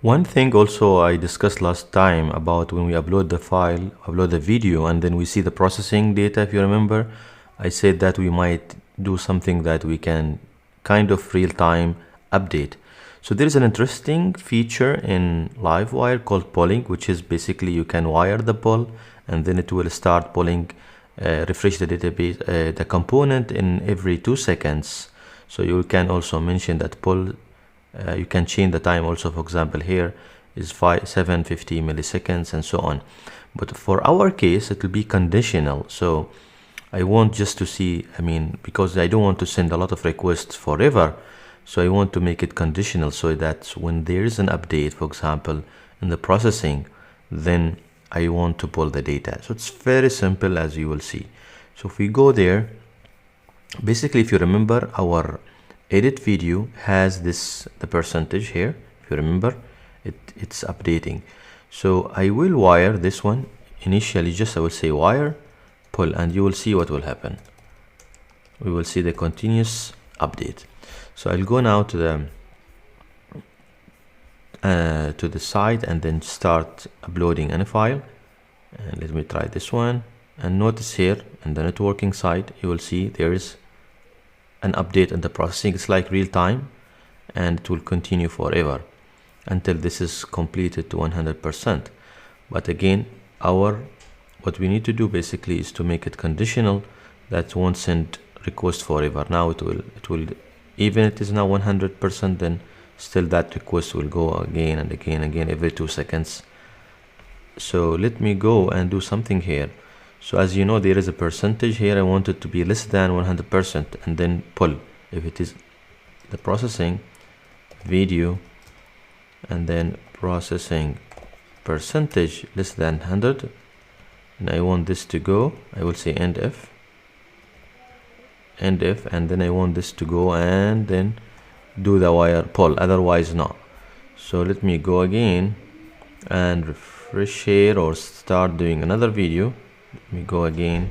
One thing also I discussed last time about when we upload the file, upload the video, and then we see the processing data. If you remember, I said that we might do something that we can kind of real-time update. So there is an interesting feature in Livewire called polling, which is basically you can wire the poll and then it will start polling, refresh the database, the component in every 2 seconds. So you can also mention that poll, you can change the time also. For example, here is 750 milliseconds and so on. But for our case, it will be conditional. So I want just to see, because I don't want to send a lot of requests forever. So I want to make it conditional so that when there is an update, for example, in the processing, then I want to pull the data. So it's very simple, as you will see. So if we go there, basically, if you remember, our edit video has the percentage here. If you remember, it's updating. So I will wire this one initially. Just I will say wire pull, and you will see what will happen. We will see the continuous update. So I'll go now to the site and then start uploading any file. And let me try this one. And notice here in the networking side, you will see there is an update in the processing. It's like real time, and it will continue forever until this is completed to 100%. But again, what we need to do basically is to make it conditional, that won't send request forever. Now it will even it is now 100%, then still that request will go again and again and again every 2 seconds. So let me go and do something here. So as you know, there is a percentage here. I want it to be less than 100%, and then pull. If it is the processing video, and then processing percentage less than 100, and I want this to go, I will say end if, and then I want this to go and then do the wire pull, otherwise no. So let me go again and refresh here, or start doing another video. Let me go again.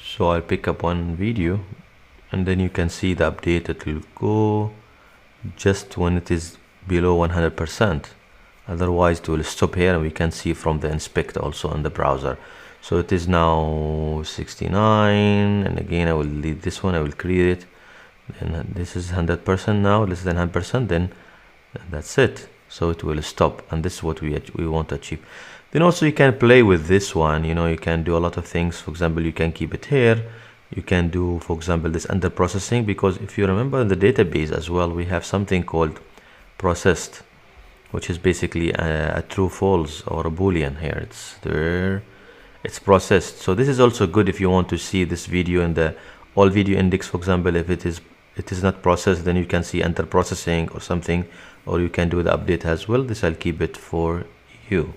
So I'll pick up one video, and then you can see the update. It will go just when it is below 100%. Otherwise it will stop here, and we can see from the inspect also in the browser. So it is now 69, and again I will delete this one. I will create it, and this is 100% now, less than 100%, then that's it. So it will stop, and this is what we want to achieve. Then also you can play with this one. You can do a lot of things. For example, you can keep it here. You can do, for example, this under processing, because if you remember in the database as well, we have something called processed, which is basically a true false or a boolean. Here it's there, it's processed. So this is also good if you want to see this video in the all video index. For example, if it is not processed, then you can see enter processing or something, or you can do the update as well. This I'll keep it for you.